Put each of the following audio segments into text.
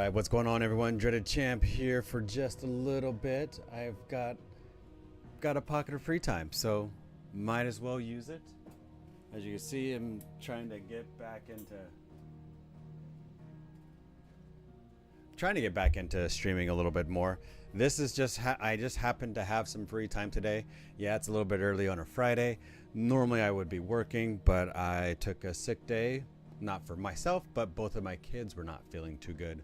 right, what's going on, everyone? Dreaded Champ here for just a little bit. I've got a pocket of free time, so might as well use it. As you can see, I'm trying to get back into streaming a little bit more. This is just I just happened to have some free time today. Yeah, it's a little bit early on a Friday. Normally I would be working, but I took a sick day, not for myself, but both of my kids were not feeling too good.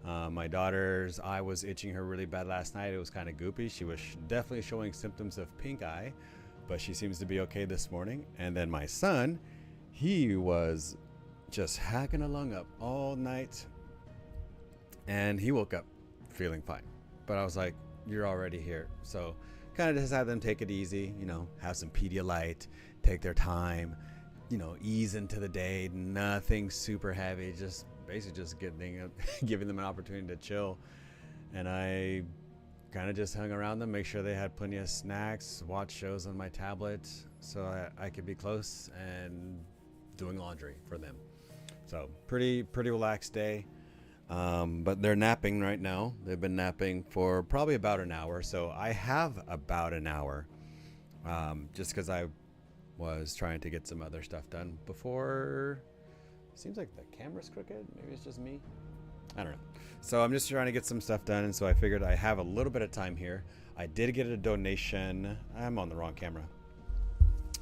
My daughter's eye was itching her really bad last night. It was kind of goopy. She was definitely showing symptoms of pink eye, but she seems to be okay this morning. And then my son, he was just hacking a lung up all night, and he woke up feeling fine. But I was like, you're already here. So kind of just had them take it easy, have some Pedialyte, take their time, ease into the day, nothing super heavy, just basically just giving them an opportunity to chill. And I kind of just hung around them, make sure they had plenty of snacks, watch shows on my tablet so I could be close and doing laundry for them. So pretty relaxed day. But they're napping right now. They've been napping for probably about an hour. So I have about an hour, just because I was trying to get some other stuff done before. Seems like the camera's crooked. Maybe it's just me. I don't know. So I'm just trying to get some stuff done, and so I figured I have a little bit of time here. I did get a donation. I'm on the wrong camera.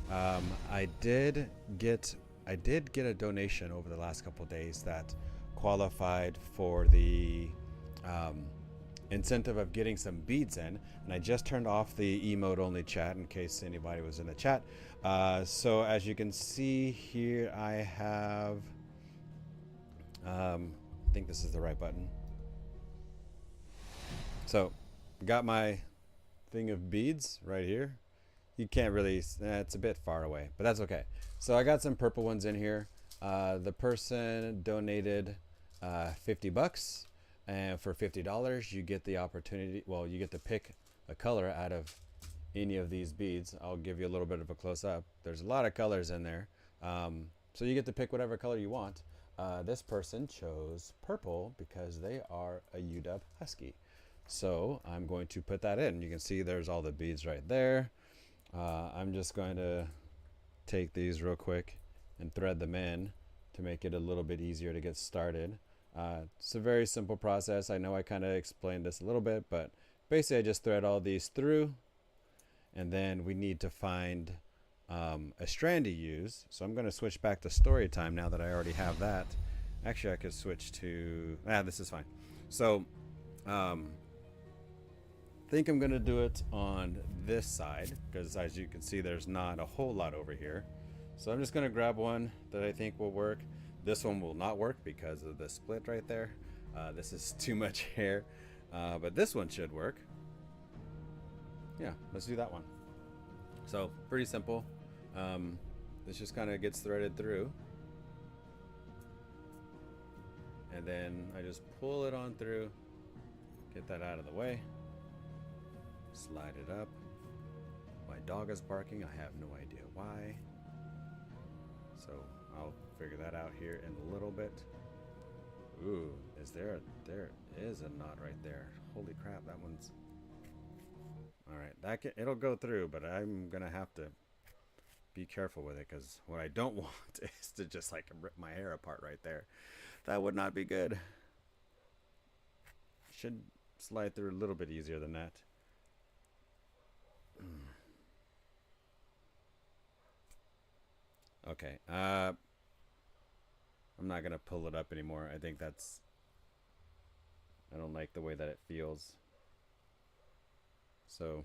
I did get a donation over the last couple of days that qualified for the incentive of getting some beads in, and I just turned off the emote only chat in case anybody was in the chat. So as you can see here, I have I think this is the right button. So got my thing of beads right here. You can't really, it's a bit far away, but that's okay. So I got some purple ones in here. The person donated $50, and for $50 you get the opportunity, well, you get to pick a color out of any of these beads. I'll give you a little bit of a close-up. There's a lot of colors in there, so you get to pick whatever color you want. This person chose purple because they are a UW Husky, so I'm going to put that in. You can see there's all the beads right there. I'm just going to take these real quick and thread them in to make it a little bit easier to get started. It's a very simple process. I know I kind of explained this a little bit, but basically I just thread all these through, and then we need to find a strand to use. So I'm going to switch back to story time now that I already have that. Actually, I could switch to, this is fine. So I think I'm going to do it on this side because, as you can see, there's not a whole lot over here. So I'm just going to grab one that I think will work. This one will not work because of the split right there. This is too much hair, but this one should work. Yeah, let's do that one. So pretty simple. This just kind of gets threaded through, and then I just pull it on through, get that out of the way, slide it up. My dog is barking. I have no idea why, so I'll figure that out here in a little bit. Ooh, there is a knot right there. Holy crap, that one's all right. It'll go through, but I'm gonna have to be careful with it, because what I don't want is to just like rip my hair apart right there. That would not be good. Should slide through a little bit easier than that. Okay, I'm not gonna pull it up anymore. I think I don't like the way that it feels. So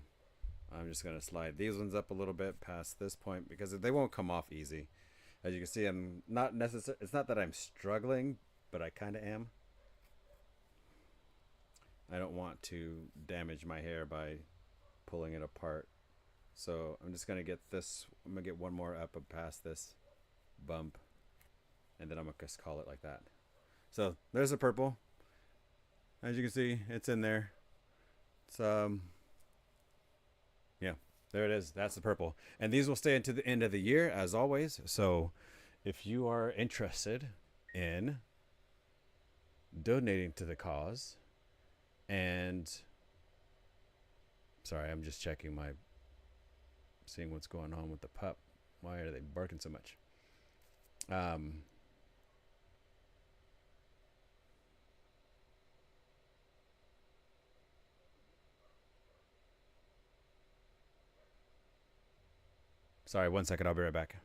I'm just gonna slide these ones up a little bit past this point because they won't come off easy. As you can see, I'm not necessarily, it's not that I'm struggling, but I kind of am. I don't want to damage my hair by pulling it apart. So I'm just gonna get one more up and past this bump, and then I'm gonna just call it like that. So there's the purple. As you can see, it's in there. It's yeah, there it is. That's the purple. And these will stay into the end of the year, as always. So if you are interested in donating to the cause. And sorry, I'm just checking seeing what's going on with the pup. Why are they barking so much? Um, Sorry, 1 second. I'll be right back.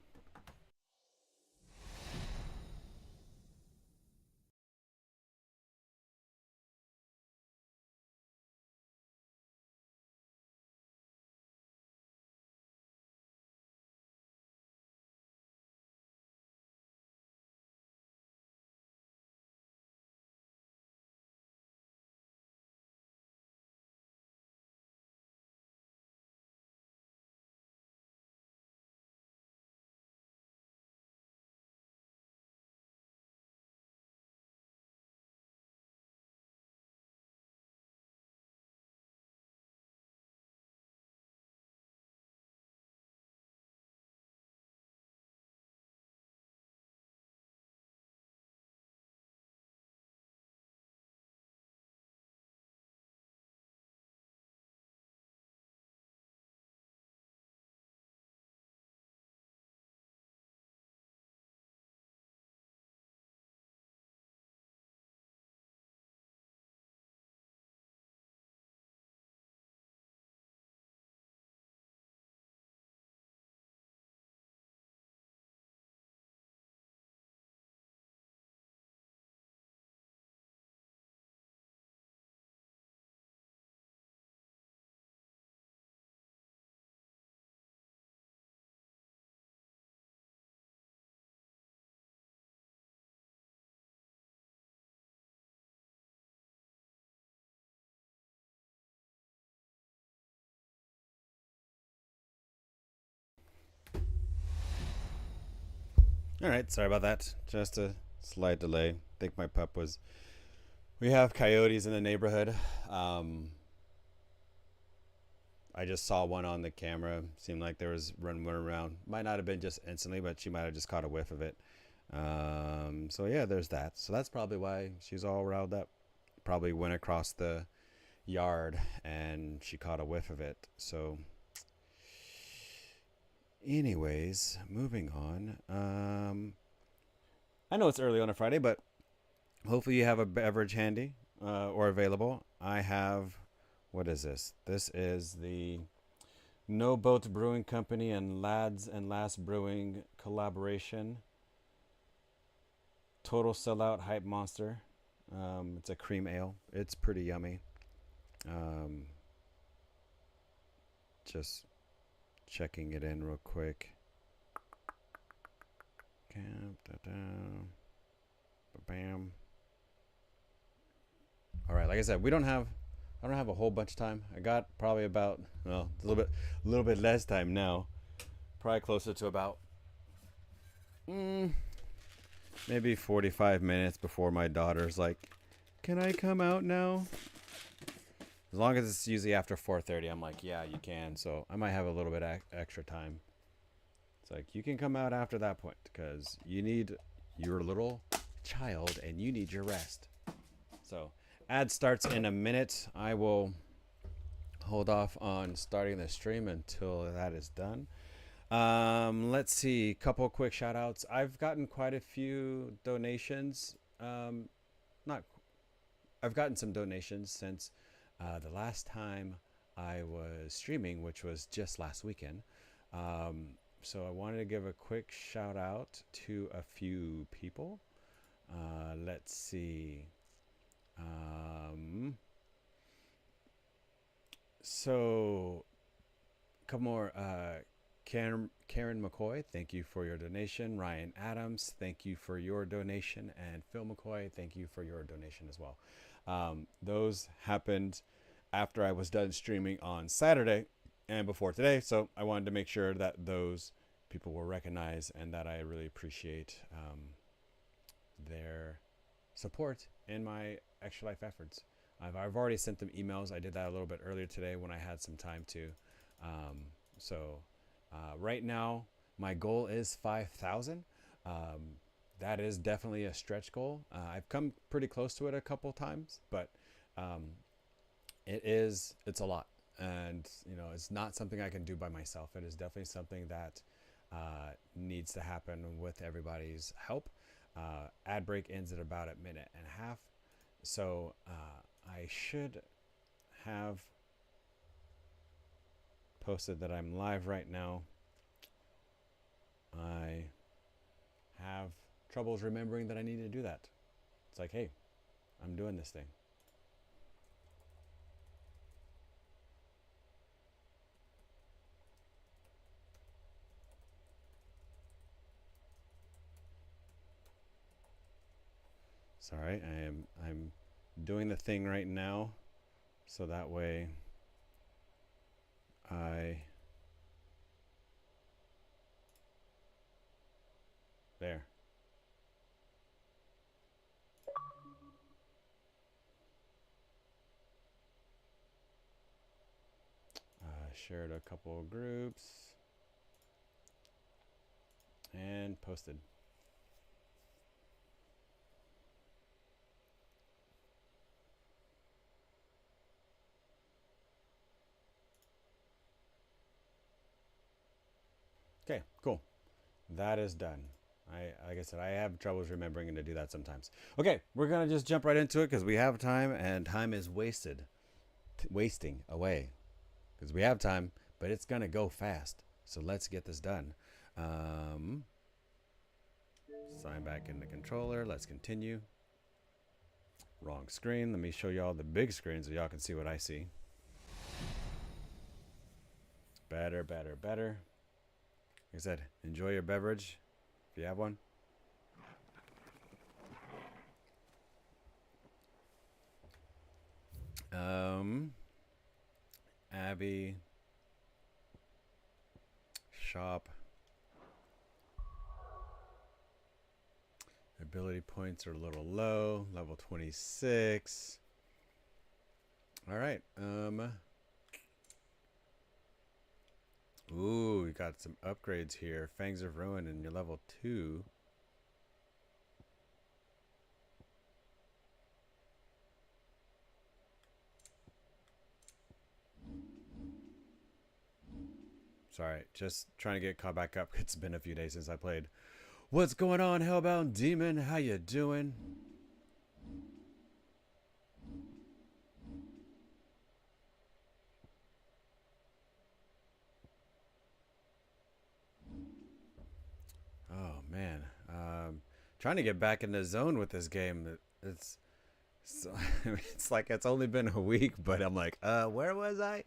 All right, sorry about that. Just a slight delay. I think my pup was. We have coyotes in the neighborhood. Um, I just saw one on the camera. Seemed like there was running around. Might not have been just instantly, but she might have just caught a whiff of it. So yeah, there's that. So that's probably why she's all riled up. Probably went across the yard and she caught a whiff of it. So, anyways, moving on. I know it's early on a Friday, but hopefully you have a beverage handy or available. I have. What is this? This is the No Boat Brewing Company and Lads and Lass Brewing collaboration. Total sellout hype monster. It's a cream ale. It's pretty yummy. Um, just checking it in real quick. Bam. All right, like I said, I don't have a whole bunch of time. I got probably about a little bit less time now. Probably closer to about maybe 45 minutes before my daughter's like, "Can I come out now?" As long as it's usually after 4:30, I'm like, "Yeah, you can." So I might have a little bit extra time. It's like you can come out after that point because you need your little child and you need your rest. So ad starts in a minute. I will hold off on starting the stream until that is done. Let's see, couple quick shout outs. I've gotten quite a few donations. Not, I've gotten some donations since the last time I was streaming, which was just last weekend. So I wanted to give a quick shout out to a few people. Let's see. So, a couple more. Karen McCoy, thank you for your donation. Ryan Adams, thank you for your donation. And Phil McCoy, thank you for your donation as well. Those happened after I was done streaming on Saturday and before today. So I wanted to make sure that those people were recognized and that I really appreciate their support in my extra life efforts. I've already sent them emails. I did that a little bit earlier today when I had some time to. So right now, my goal is 5,000. that is definitely a stretch goal. I've come pretty close to it a couple times, but um, it's a lot, and it's not something I can do by myself. It is definitely something that needs to happen with everybody's help. Ad break ends at about a minute and a half, so I should have posted that I'm live right now. I have troubles remembering that I need to do that. It's like, hey, I'm doing this thing. Sorry, I'm doing the thing right now, so that way there. Shared a couple of groups and posted. Okay, cool. That is done. Like I said, I have troubles remembering to do that sometimes. Okay, we're gonna just jump right into it because we have time, and time is wasting away because we have time, but it's gonna go fast. So let's get this done. Sign back in the controller. Let's continue. Wrong screen. Let me show y'all the big screen so y'all can see what I see. Better, better, better. Like I said, enjoy your beverage if you have one. Abby. Shop. Ability points are a little low. Level 26. All right. Ooh, we got some upgrades here. Fangs of Ruin and you're level 2. Sorry, just trying to get caught back up. It's been a few days since I played. What's going on, Hellbound Demon? How you doing? Oh man, trying to get back in the zone with this game. It's it's like it's only been a week, but I'm like, where was I?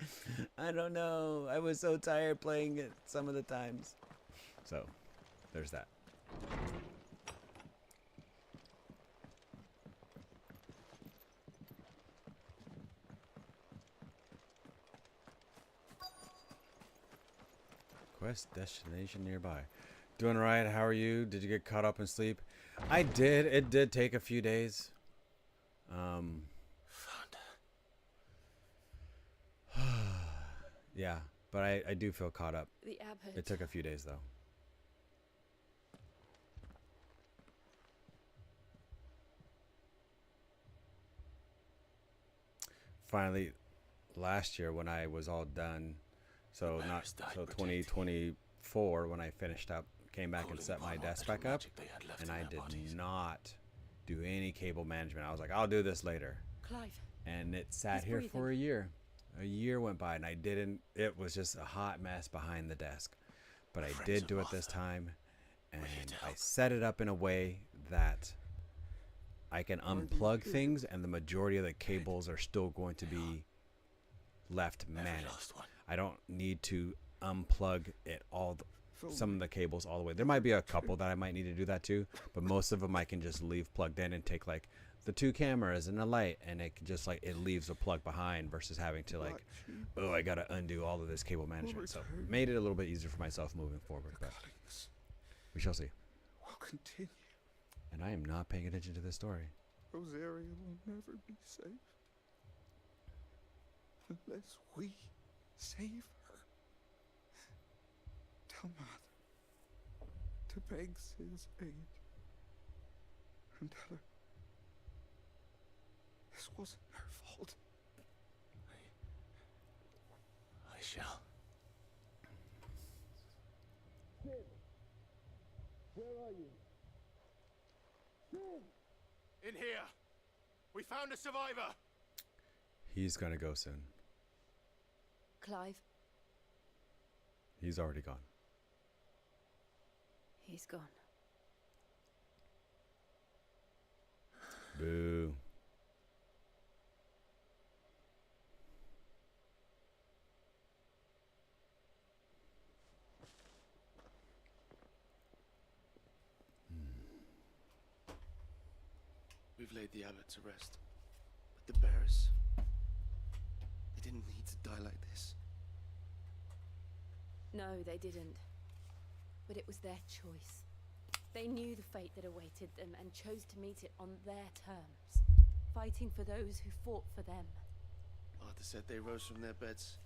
I don't know. I was so tired playing it some of the times. So, there's that. Quest destination nearby. Doing alright, how are you? Did you get caught up in sleep? I did. It did take a few days. Yeah, but I do feel caught up. The abbot. It took a few days though. Finally, last year when I was all done, so 2024 when I finished up, came back and set my desk back up, and I did not do any cable management. I was like, I'll do this later. Clive. And it sat here for a year. A year went by and I didn't. It was just a hot mess behind the desk. But I did do it this time, and I set it up in a way that I can unplug things, and the majority of the cables are still going to be left managed. I don't need to unplug it all. Some of the cables all the way. There might be a couple that I might need to do that too, but most of them I can just leave plugged in and take like the 2 cameras and a light, and it just like it leaves a plug behind versus having to like, oh, I gotta undo all of this cable management. So made it a little bit easier for myself moving forward, but we shall see. Will continue. And I am not paying attention to this story. Rosaria will never be safe unless we save her. Tell Mother to beg his aid Undella. This wasn't her fault. I shall. In here! We found a survivor! He's gonna go soon. Clive, He's already gone. he's gone. Boo. We've laid the abbot to rest. But the bearers... they didn't need to die like this. No, they didn't. But it was their choice. They knew the fate that awaited them and chose to meet it on their terms, fighting for those who fought for them. Arthur said they rose from their beds,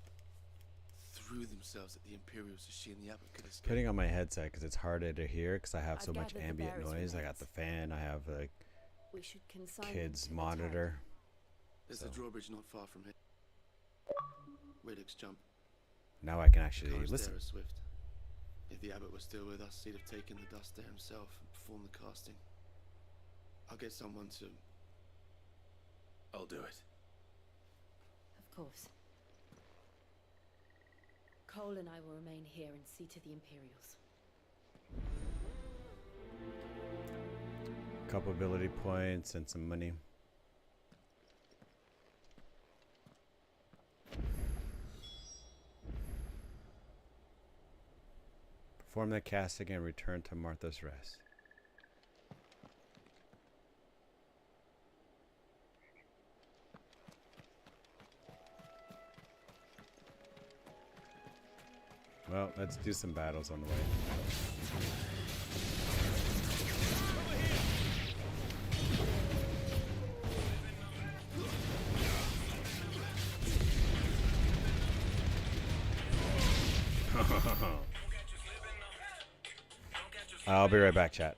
threw themselves at the Imperials so she and the abbot could escape. Putting on my headset because it's harder to hear because I have I've so much gathered the ambient bearers' noise. I got the fan. I have the We should consign them kids' to the monitor. There's So. the drawbridge not far from here. Radix jump. Now I can actually Courage listen. there is swift. If the abbot was still with us, he'd have taken the dust there himself and performed the casting. I'll get someone to... I'll do it. Of course. Cole and I will remain here and see to the Imperials. Couple ability points and some money. Perform the casting and return to Martha's Rest. Well, let's do some battles on the way. I'll be right back, chat.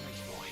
Thanks, boy.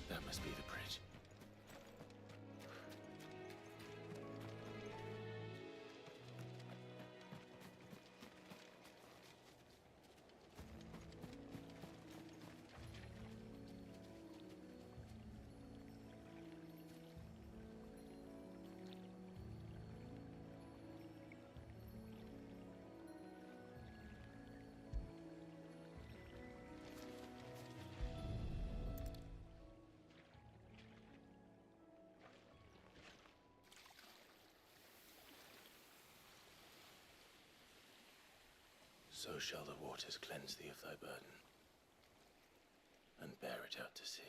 That must be the bridge. So shall the waters cleanse thee of thy burden, and bear it out to sea.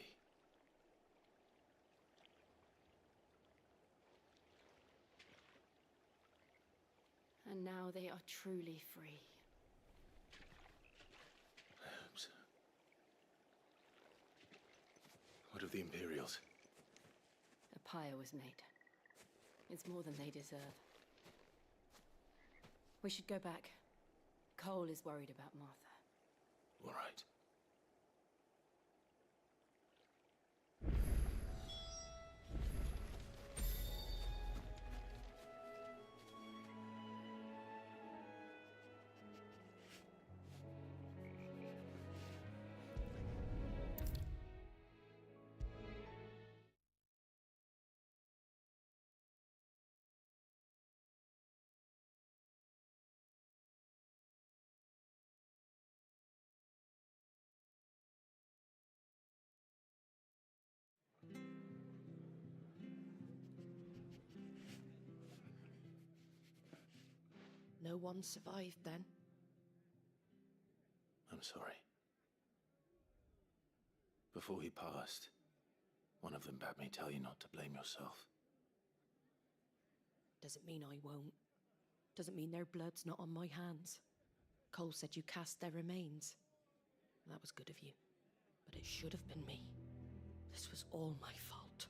And now they are truly free. I hope so. What of the Imperials? A pyre was made. It's more than they deserve. We should go back. Cole is worried about Martha. All right. No one survived then? I'm sorry. Before he passed, one of them bade me tell you not to blame yourself. Doesn't mean I won't. Doesn't mean their blood's not on my hands. Cole said you cast their remains. That was good of you. But it should have been me. This was all my fault.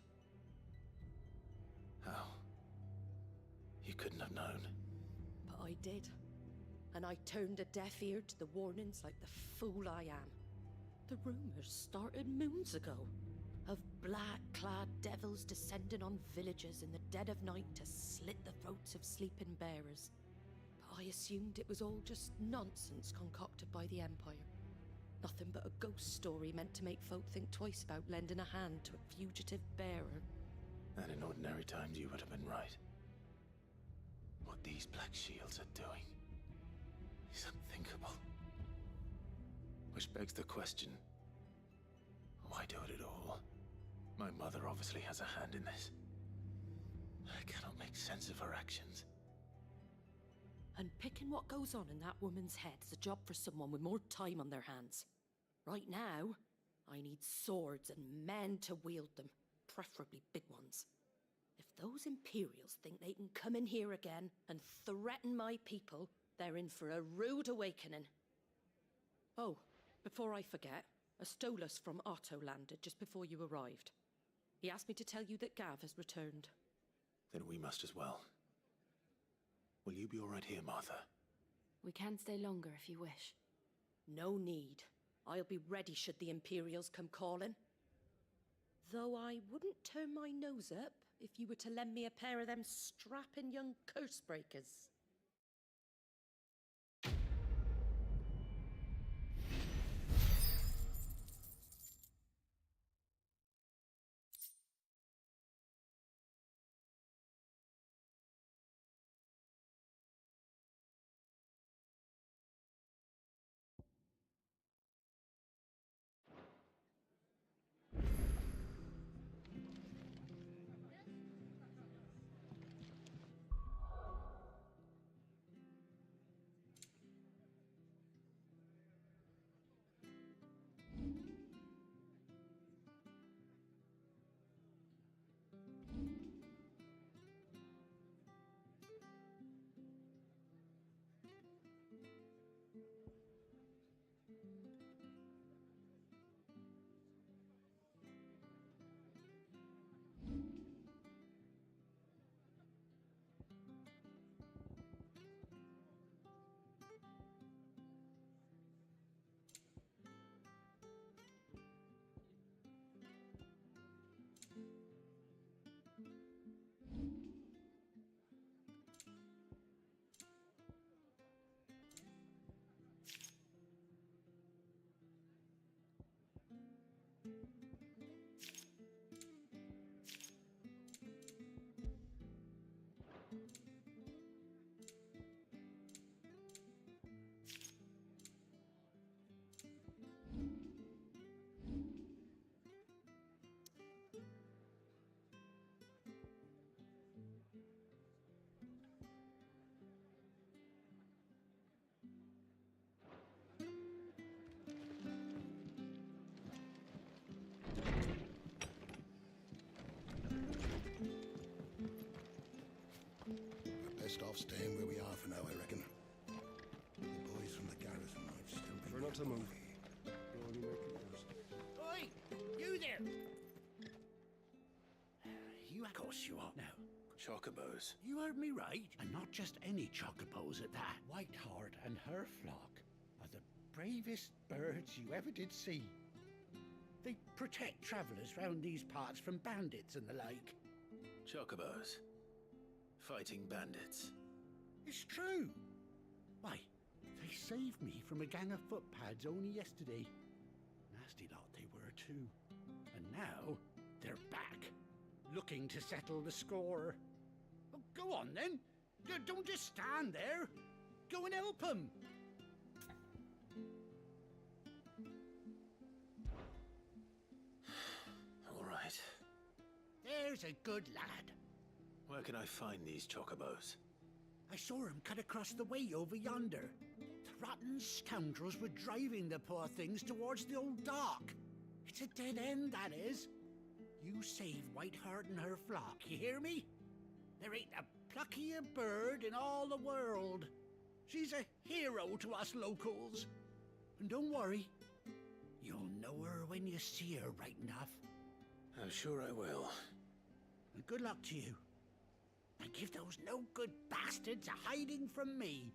How? You couldn't have known. But I did. And I turned a deaf ear to the warnings like the fool I am. The rumors started moons ago. Of black-clad devils descending on villagers in the dead of night to slit the throats of sleeping bearers. But I assumed it was all just nonsense concocted by the Empire. Nothing but a ghost story meant to make folk think twice about lending a hand to a fugitive bearer. And in ordinary times you would have been right. What these Black Shields are doing is unthinkable. Which begs the question, why do it at all? My mother obviously has a hand in this. I cannot make sense of her actions. And picking what goes on in that woman's head is a job for someone with more time on their hands. Right now, I need swords and men to wield them, preferably big ones. If those Imperials think they can come in here again and threaten my people, they're in for a rude awakening. Oh, before I forget, a Stolas from Otto landed just before you arrived. He asked me to tell you that Gav has returned. Then we must as well. Will you be all right here, Martha? We can stay longer if you wish. No need. I'll be ready should the Imperials come calling. Though I wouldn't turn my nose up if you were to lend me a pair of them strapping young curse breakers. Best off staying where we are for now, I reckon. The boys from the garrison might still be... Try not to move. You'll only make it worse. Oi! You there! You, of course you are now. Chocobos. You heard me right. And not just any chocobos at that. Whiteheart and her flock are the bravest birds you ever did see. They protect travellers round these parts from bandits and the like. Chocobos. Fighting bandits. It's true. Why, they saved me from a gang of footpads only yesterday. Nasty lot they were too. And now they're back, looking to settle the score. Well, go on then. Don't just stand there. Go and help them. All right. There's a good lad. Where can I find these chocobos? I saw him cut across the way over yonder. The rotten scoundrels were driving the poor things towards the old dock. It's a dead end, that is. You save Whiteheart and her flock, you hear me? There ain't a pluckier bird in all the world. She's a hero to us locals. And don't worry, you'll know her when you see her right enough. I'm sure I will. And good luck to you. And give those no-good bastards a hiding from me.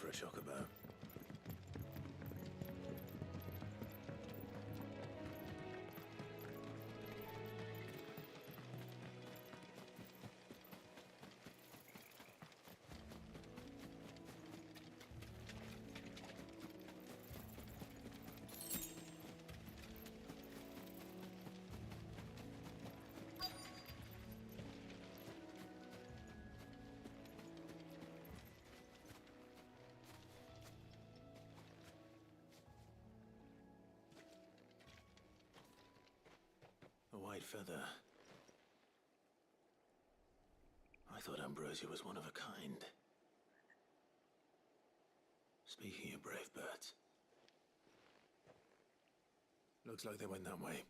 for a chocobo. A white feather. I thought Ambrosia was one of a kind. Speaking of brave birds. Looks like they went that way.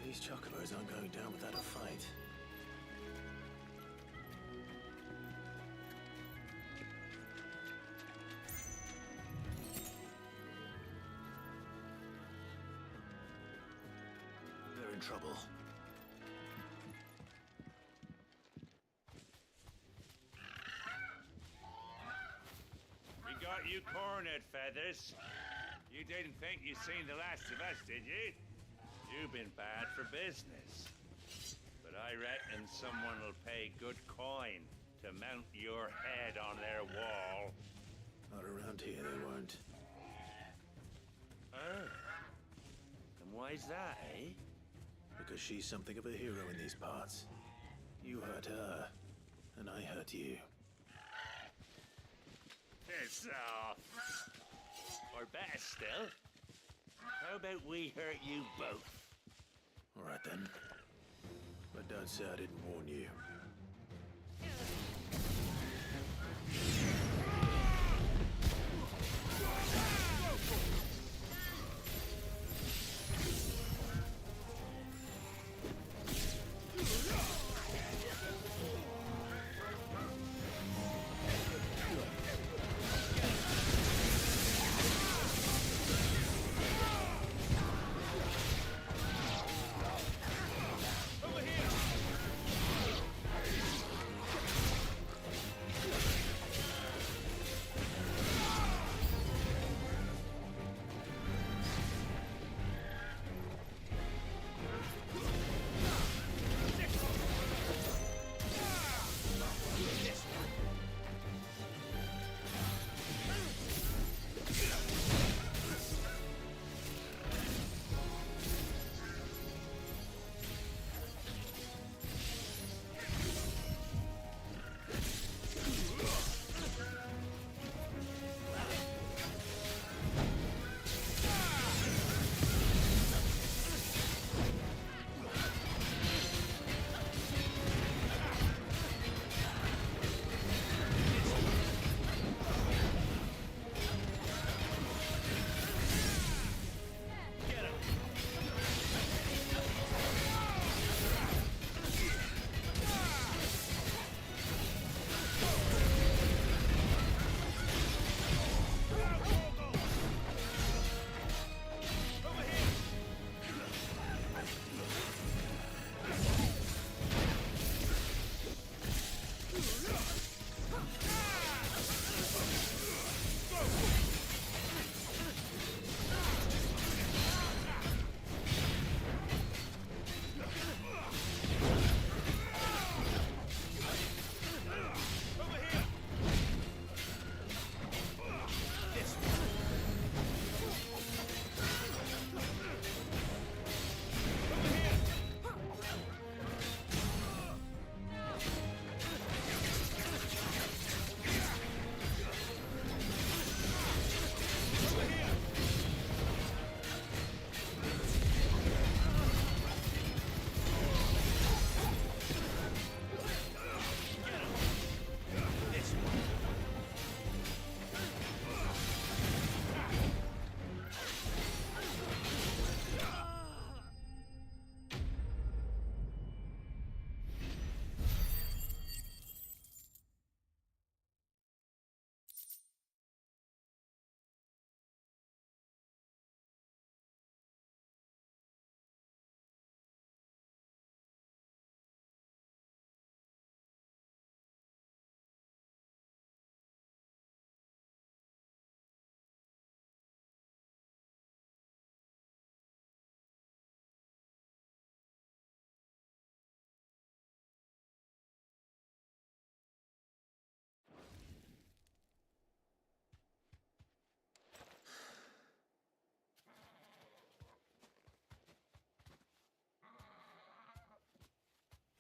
These chocobos aren't going down without a fight. They're in trouble. We got you cornered, Feathers. You didn't think you'd seen the last of us, did you? You've been bad for business. But I reckon someone will pay good coin to mount your head on their wall. Not around here, they won't. Oh. And why's that, eh? Because she's something of a hero in these parts. You hurt her, and I hurt you. Piss off. Or better still, how about we hurt you both? All right then. But don't say I didn't warn you.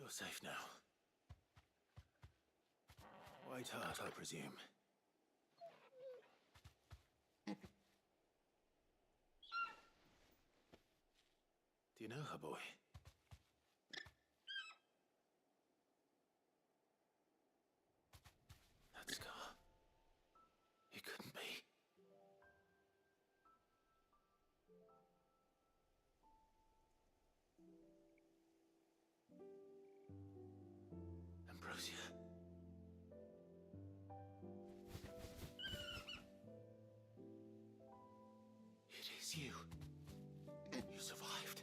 You're safe now. White Hart, I presume. Do you know her, boy? That scar. It couldn't be. Ambrosia. It is you. You survived.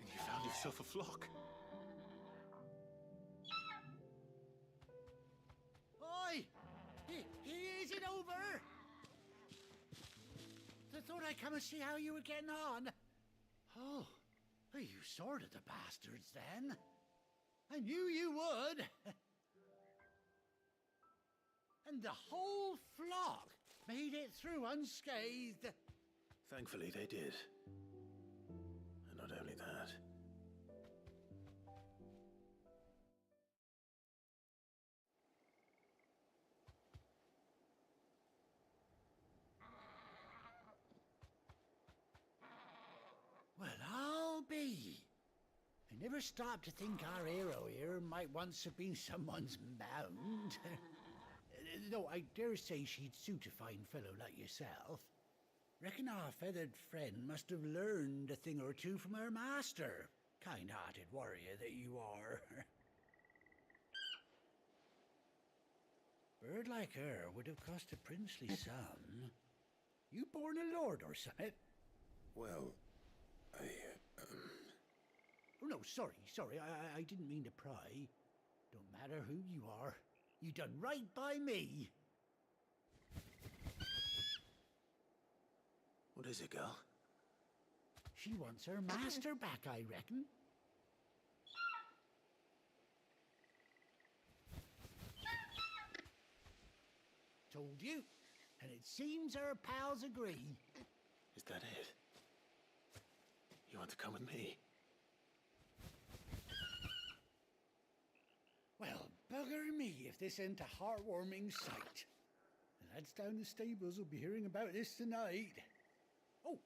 And you found yourself a flock. Oi! Is it over? I thought I'd come and see how you were getting on. Oh, well, you sorted the bastards then. I knew you would. And the whole flock made it through unscathed. Thankfully, they did. And not only that. Well, I'll be. I never stopped to think our hero here might once have been someone's mount. Though I dare say she'd suit a fine fellow like yourself. Reckon our feathered friend must have learned a thing or two from her master. Kind-hearted warrior that you are. Bird like her would have cost a princely sum. You born a lord or something? Well, Oh, no, sorry. I didn't mean to pry. Don't matter who you are. You done right by me. What is it, girl? She wants her master back, I reckon. Told you. And it seems her pals agree. Is that it? You want to come with me? Well, bugger me if this ain't a heartwarming sight. The lads down the stables will be hearing about this tonight. Oh,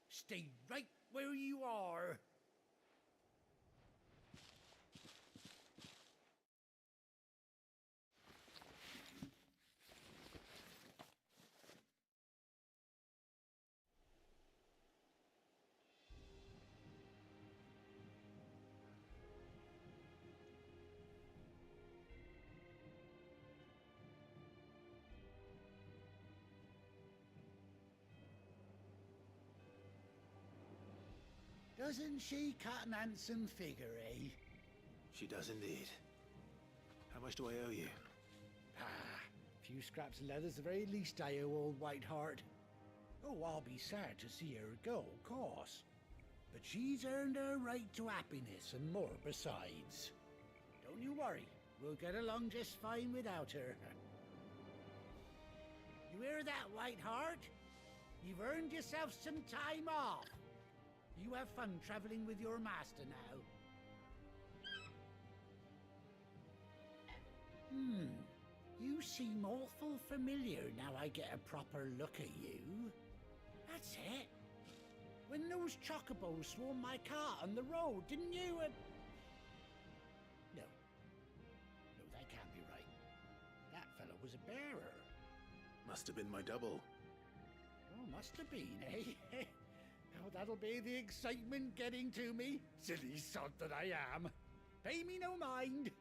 stay right where you are. Doesn't she cut an handsome figure, eh? She does indeed. How much do I owe you? A few scraps of leather's the very least I owe old Whiteheart. Oh, I'll be sad to see her go, of course. But she's earned her right to happiness and more besides. Don't you worry, we'll get along just fine without her. You hear that, Whiteheart? You've earned yourself some time off. You have fun traveling with your master now. You seem awful familiar now I get a proper look at you. That's it. When those chocobos swarmed my cart on the road, didn't you? No, that can't be right. That fellow was a bearer. Must have been my double. Oh, must have been, eh? Oh, that'll be the excitement getting to me. Silly sod that I am. Pay me no mind.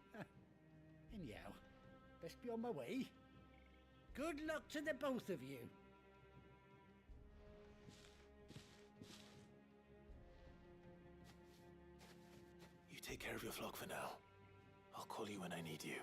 Anyhow, best be on my way. Good luck to the both of you. You take care of your flock for now. I'll call you when I need you.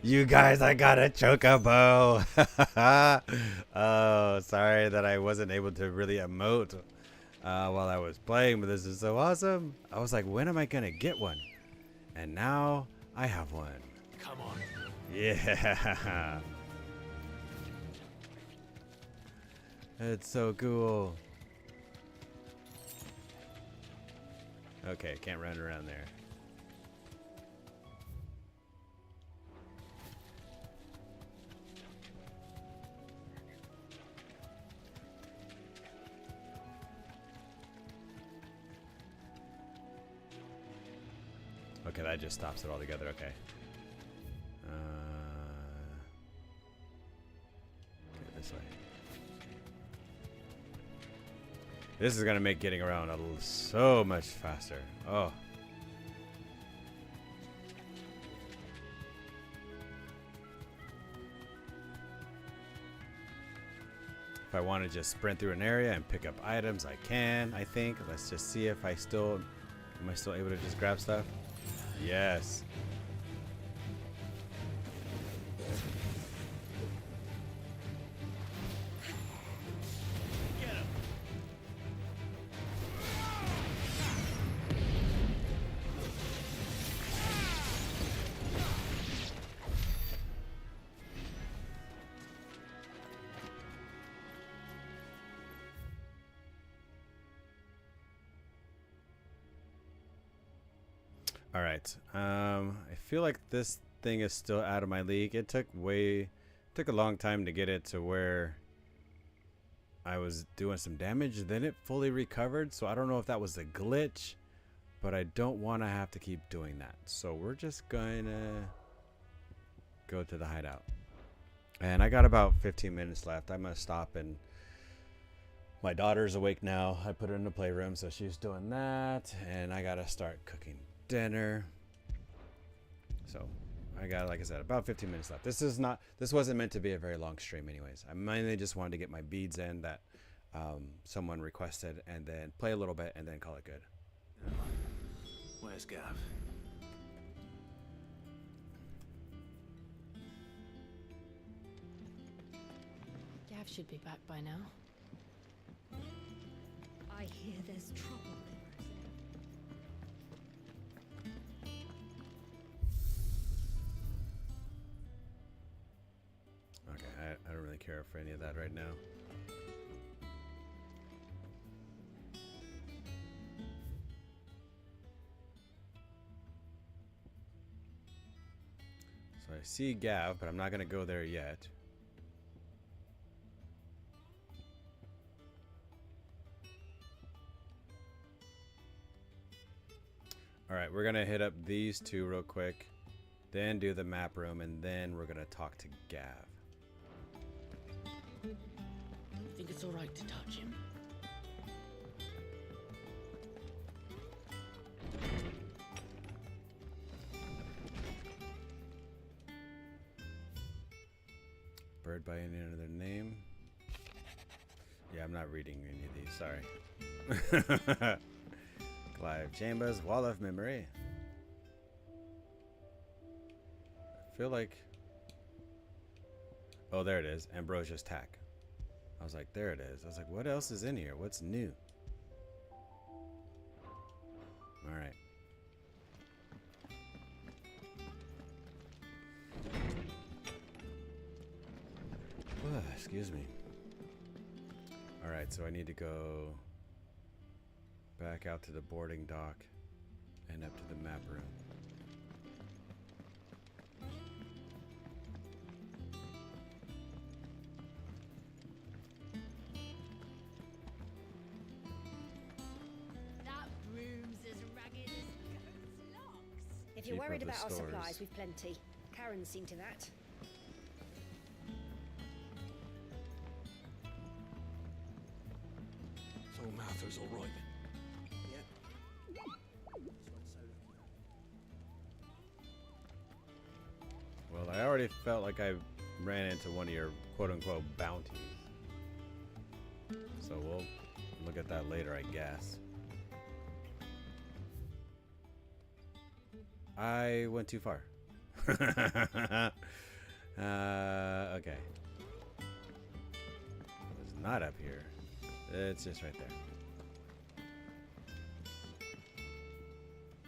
You guys, I got a chocobo. Oh, sorry that I wasn't able to really emote while I was playing, but this is so awesome. I was like, when am I gonna get one? And now I have one. Come on. Yeah. It's so cool. Okay, can't run around there. Okay, that just stops it altogether. Okay. Okay, this way. This is gonna make getting around so much faster. Oh. If I want to just sprint through an area and pick up items, I can. I think. Let's just see if I still am I still able to just grab stuff. Yes. Get him. All right. I feel like this thing is still out of my league. It took a long time to get it to where I was doing some damage. Then it fully recovered. So I don't know if that was a glitch, but I don't want to have to keep doing that. So we're just gonna go to the hideout. And I got about 15 minutes left. I'm gonna stop, and my daughter's awake now. I put her in the playroom, so she's doing that, and I gotta start cooking dinner. So I got, like I said, about 15 minutes left. This wasn't meant to be a very long stream anyways. I mainly just wanted to get my beads in that someone requested, and then play a little bit and then call it good. Where's Gav? Gav should be back by now. I hear there's trouble in Okay, I don't really care for any of that right now. So I see Gav, but I'm not gonna go there yet. Alright, we're gonna hit up these two real quick, then do the map room, and then we're gonna talk to Gav. Think it's alright to touch him? Bird by any other name? Yeah, I'm not reading any of these, sorry. Clive Chambers, Wall of Memory. I feel like... Oh, there it is. Ambrosia's Tack. I was like, there it is. I was like, what else is in here? What's new? Alright. Excuse me. Alright, so I need to go back out to the boarding dock and up to the map room. That room's as ragged as goat's locks. If you're Keep worried up the about our stores. supplies, we've plenty. Karen's seen to that. So Martha's all right. Well, I already felt like I ran into one of your quote-unquote bounties. So we'll look at that later, I guess. I went too far. Okay. It's not up here. It's just right there.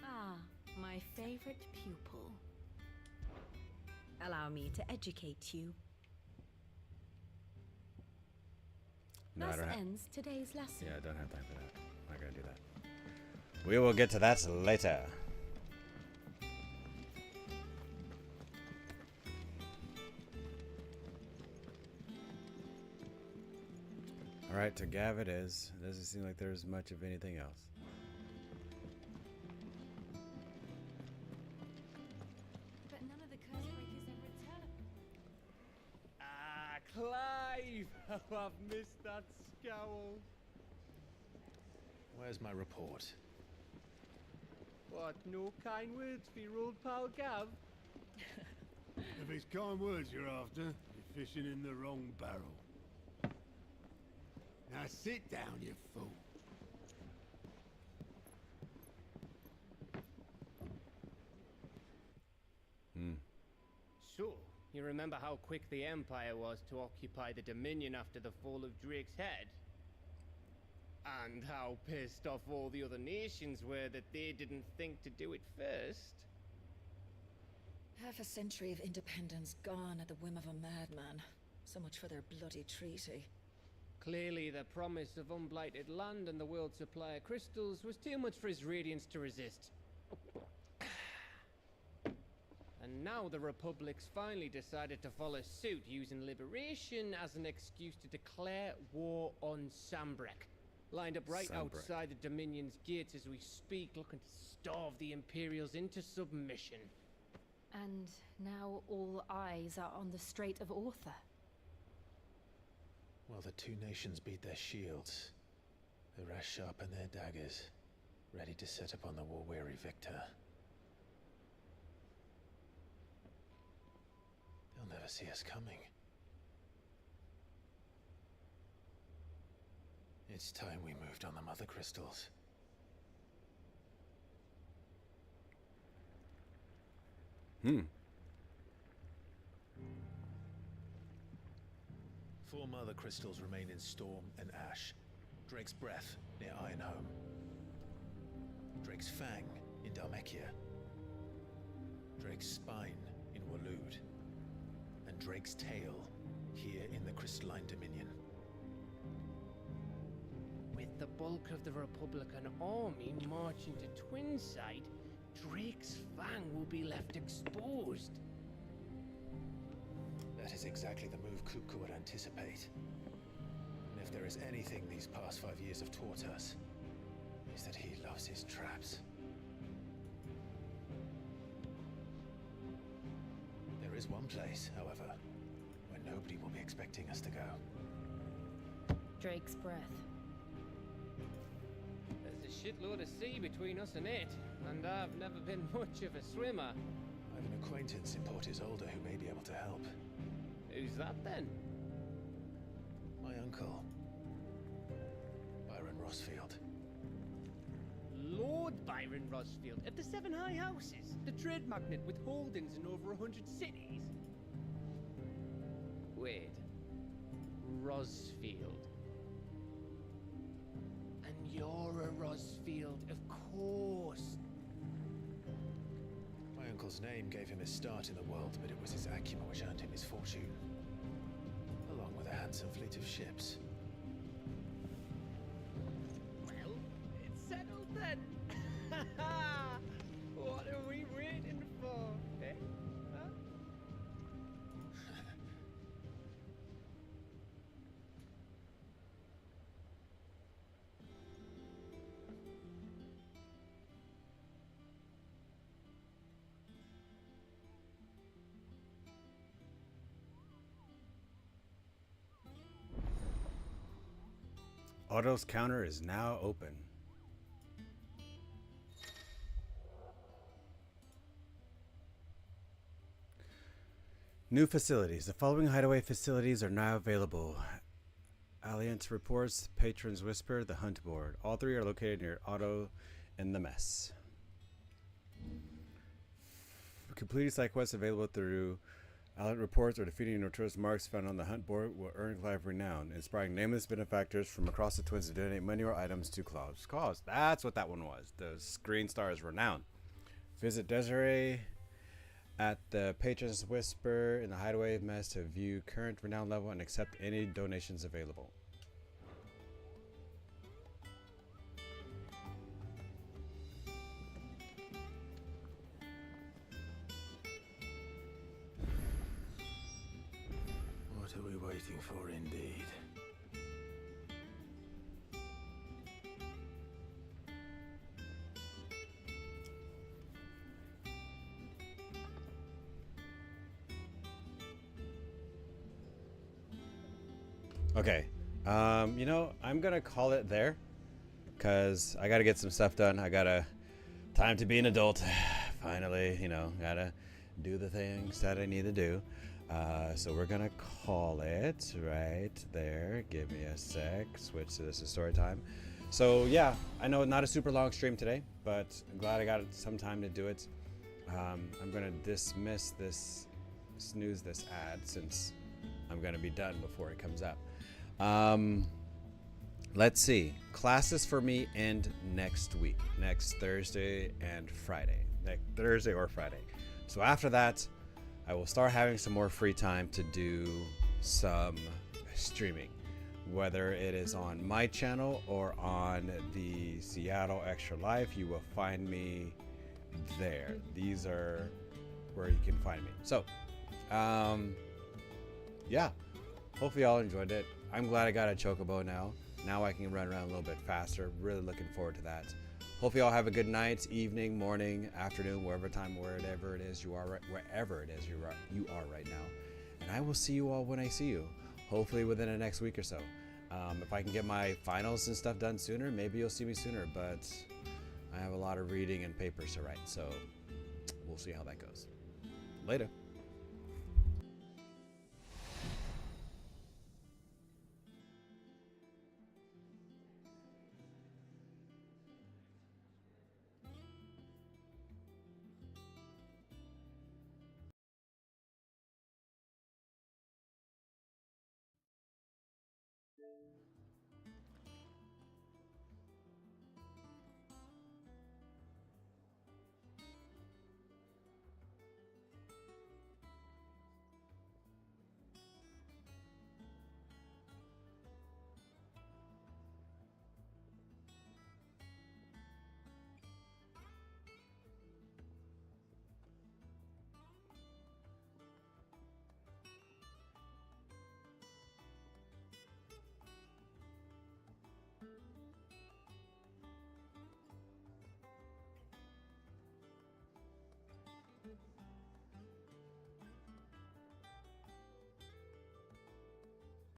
Ah, my favorite pupil. Allow me to educate you. No, I Thus don't have. ends today's lesson. Yeah, I don't have time for that. I'm not gonna do that. We will get to that later. Alright, to Gav it is. It doesn't seem like there's much of anything else. But none of the curse breakers ever return. Ah, Clive! How I've missed that scowl. Where's my report? What, no kind words for your old pal Gav? If it's kind words you're after, you're fishing in the wrong barrel. Now sit down, you fool. So, you remember how quick the Empire was to occupy the Dominion after the fall of Drake's Head? And how pissed off all the other nations were that they didn't think to do it first? Half a century of independence gone at the whim of a madman. So much for their bloody treaty. Clearly, the promise of unblighted land and the world's supply of crystals was too much for his radiance to resist. And now the Republic's finally decided to follow suit, using liberation as an excuse to declare war on Sambrek. Lined up right Sambrek. outside the Dominion's gates as we speak, looking to starve the Imperials into submission. And now all eyes are on the Strait of Author. While the two nations beat their shields, the rest sharpen their daggers, ready to set upon the war-weary victor. They'll never see us coming. It's time we moved on the Mother Crystals. Four Mother Crystals remain in Storm and Ash. Drake's Breath near Ironhome. Drake's Fang in Dhalmekia. Drake's Spine in Waloed. And Drake's Tail here in the Crystalline Dominion. With the bulk of the Republican army marching to Twinside, Drake's Fang will be left exposed. That is exactly the move Kupka would anticipate. And if there is anything these past 5 years have taught us, is that he loves his traps. There is one place, however, where nobody will be expecting us to go. Drake's Breath. There's a shitload of sea between us and it, and I've never been much of a swimmer. I have an acquaintance in Port Isolde who may be able to help. Who's that then? My uncle, Byron Rosfield. Lord Byron Rosfield of the Seven High Houses, the trade magnate with holdings in over 100 cities. Wait, Rosfield. And you're a Rosfield, of course. My uncle's name gave him his start in the world, but it was his acumen which earned him his fortune, along with a handsome fleet of ships. Well, it's settled then. What are we waiting for, eh? Huh? Otto's counter is now open. New facilities. The following hideaway facilities are now available. Alliance reports, Patrons Whisper, the Hunt Board. All three are located near Otto and the Mess. completing side quests available through alert reports or defeating notorious marks found on the hunt board will earn Clive renown, inspiring nameless benefactors from across the Twins to donate money or items to Clive's cause. That's what that one was. The Green Star is renown. Visit Desiree at the Patron's Whisper in the Hideaway Mess to view current renown level and accept any donations available. What are we waiting for, indeed? Okay, you know, I'm gonna call it there because I gotta get some stuff done. I gotta time to be an adult. Finally, you know, gotta do the things that I need to do. So we're gonna call it right there. Give me a sec. Switch to this is story time. So yeah, I know not a super long stream today, but I'm glad I got some time to do it. I'm gonna snooze this ad since I'm gonna be done before it comes up. Let's see. Classes for me end next week, next Thursday and Friday. Next Thursday or Friday. So after that, I will start having some more free time to do some streaming, whether it is on my channel or on the Seattle Extra Life. You will find me there. These are where you can find me. So, yeah. Hopefully y'all enjoyed it. I'm glad I got a chocobo now. Now I can run around a little bit faster. Really looking forward to that. Hopefully y'all have a good night, evening, morning, afternoon, wherever it is you are right now. And I will see you all when I see you. Hopefully within the next week or so. If I can get my finals and stuff done sooner, maybe you'll see me sooner. But I have a lot of reading and papers to write, so we'll see how that goes. Later.